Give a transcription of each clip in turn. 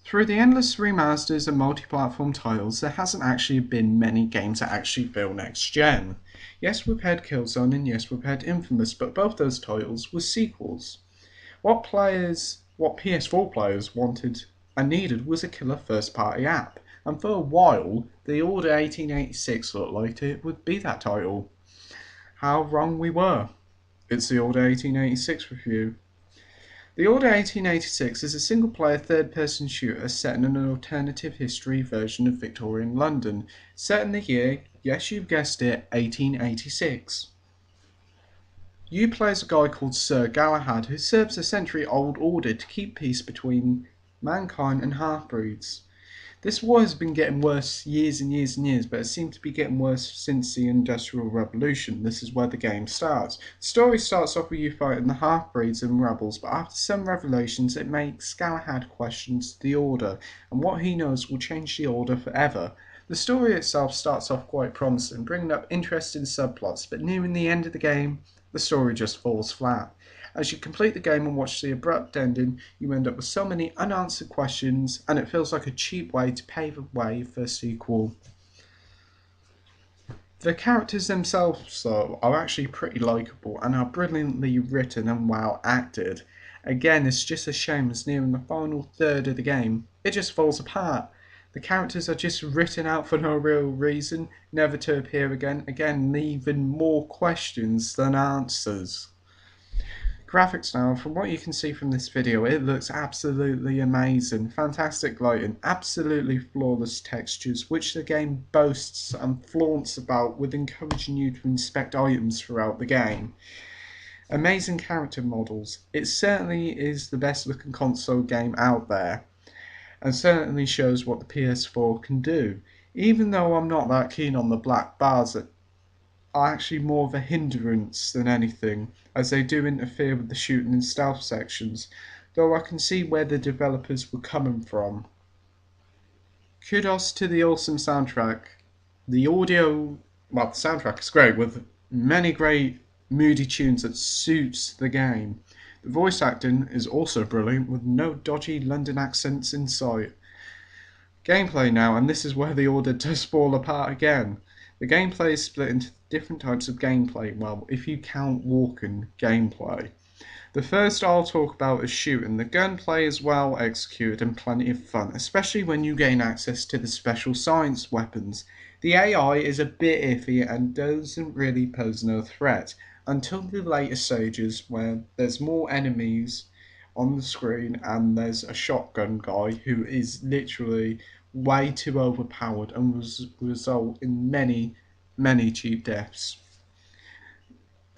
Through the endless remasters and multi-platform titles, there hasn't actually been many games that actually feel next-gen. Yes, we've had Killzone and yes, we've had Infamous, but both those titles were sequels. What PS4 players wanted and needed was a killer first-party app, and for a while, the Order 1886 looked like it would be that title. How wrong we were. It's the Order 1886 review. The Order 1886 is a single-player third-person shooter set in an alternative history version of Victorian London, set in the year, yes you've guessed it, 1886. You play as a guy called Sir Galahad who serves a century-old order to keep peace between mankind and half-breeds. This war has been getting worse years and years and years, but it seems to be getting worse since the Industrial Revolution. This is where the game starts. The story starts off with you fighting the half-breeds and rebels, but after some revelations it makes Galahad questions the Order, and what he knows will change the Order forever. The story itself starts off quite promising, bringing up interesting subplots, but nearing the end of the game, the story just falls flat. As you complete the game and watch the abrupt ending, you end up with so many unanswered questions, and it feels like a cheap way to pave the way for a sequel. The characters themselves, though, are actually pretty likeable and are brilliantly written and well acted. Again, it's just a shame as nearing the final third of the game, it just falls apart. The characters are just written out for no real reason, never to appear again leaving more questions than answers. Graphics now, from what you can see from this video, it looks absolutely amazing. Fantastic lighting, absolutely flawless textures, which the game boasts and flaunts about with encouraging you to inspect items throughout the game. Amazing character models. It certainly is the best looking console game out there, and certainly shows what the PS4 can do. Even though I'm not that keen on the black bars, are actually more of a hindrance than anything, as they do interfere with the shooting and stealth sections, though I can see where the developers were coming from. Kudos to the awesome soundtrack. The soundtrack is great, with many great moody tunes that suits the game. The voice acting is also brilliant, with no dodgy London accents in sight. Gameplay now, and this is where the Order does fall apart again. The gameplay is split into different types of gameplay, well, if you count walking gameplay. The first I'll talk about is shooting. The gunplay is well executed and plenty of fun, especially when you gain access to the special science weapons. The AI is a bit iffy and doesn't really pose no threat, until the later stages where there's more enemies on the screen and there's a shotgun guy who is literally way too overpowered and will result in many cheap deaths.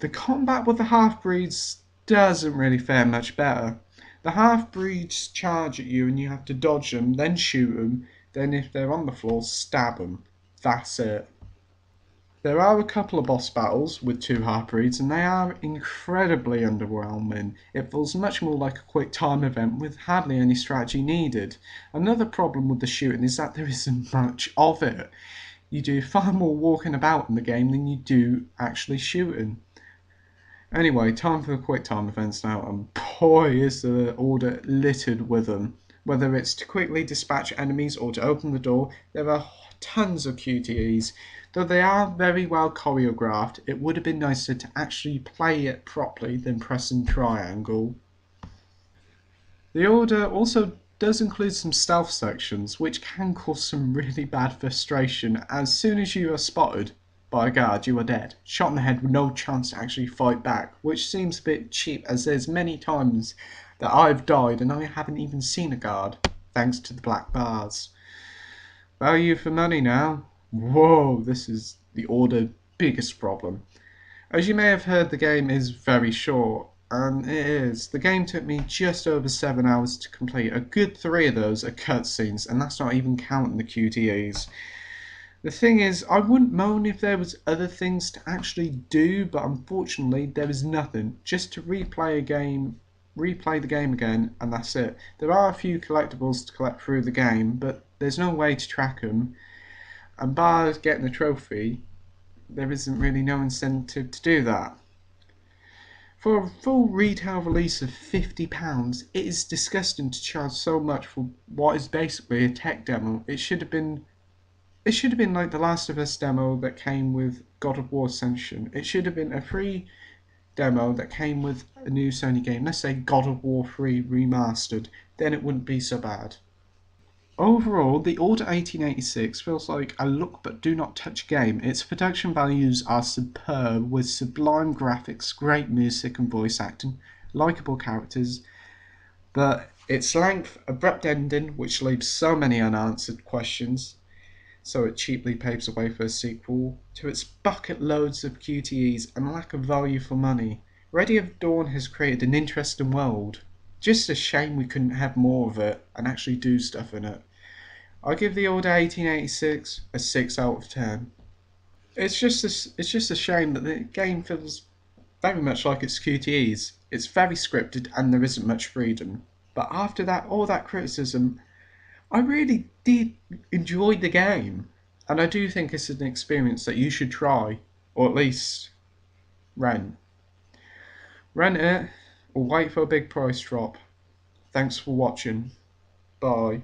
The combat with the half-breeds doesn't really fare much better. The half-breeds charge at you and you have to dodge them, then shoot them, then if they're on the floor, stab them. That's it. There are a couple of boss battles with two half-breeds and they are incredibly underwhelming. It feels much more like a quick time event with hardly any strategy needed. Another problem with the shooting is that there isn't much of it. You do far more walking about in the game than you do actually shooting. Anyway, time for the quick time events now, and boy is the Order littered with them. Whether it's to quickly dispatch enemies or to open the door, there are tons of QTEs. Though they are very well choreographed, it would have been nicer to actually play it properly than pressing triangle. The Order also does include some stealth sections, which can cause some really bad frustration. As soon as you are spotted by a guard, you are dead, shot in the head with no chance to actually fight back, which seems a bit cheap as there's many times that I've died and I haven't even seen a guard, thanks to the black bars. Value for money now. Whoa, this is the Order's biggest problem. As you may have heard, the game is very short, and it is. The game took me just over 7 hours to complete. A good 3 of those are cutscenes, and that's not even counting the QTEs. The thing is, I wouldn't moan if there was other things to actually do, but unfortunately there is nothing. Just to replay the game again, and that's it. There are a few collectibles to collect through the game, but there's no way to track them. And bar getting a trophy, there isn't really no incentive to do that. For a full retail release of £50, it is disgusting to charge so much for what is basically a tech demo. It should have been like the Last of Us demo that came with God of War Ascension. It should have been a free demo that came with a new Sony game. Let's say God of War 3 remastered. Then it wouldn't be so bad. Overall, the Order 1886 feels like a look but do not touch game. Its production values are superb with sublime graphics, great music and voice acting, likeable characters, but its length, abrupt ending, which leaves so many unanswered questions, so it cheaply paves the way for a sequel, to its bucket loads of QTEs and lack of value for money. Ready of Dawn has created an interesting world. Just a shame we couldn't have more of it and actually do stuff in it. I give the Order 1886 a 6 out of 10. It's just a shame that the game feels very much like its QTEs. It's very scripted and there isn't much freedom. But after that, all that criticism, I really did enjoy the game. And I do think it's an experience that you should try, or at least rent. Rent it, or wait for a big price drop. Thanks for watching. Bye.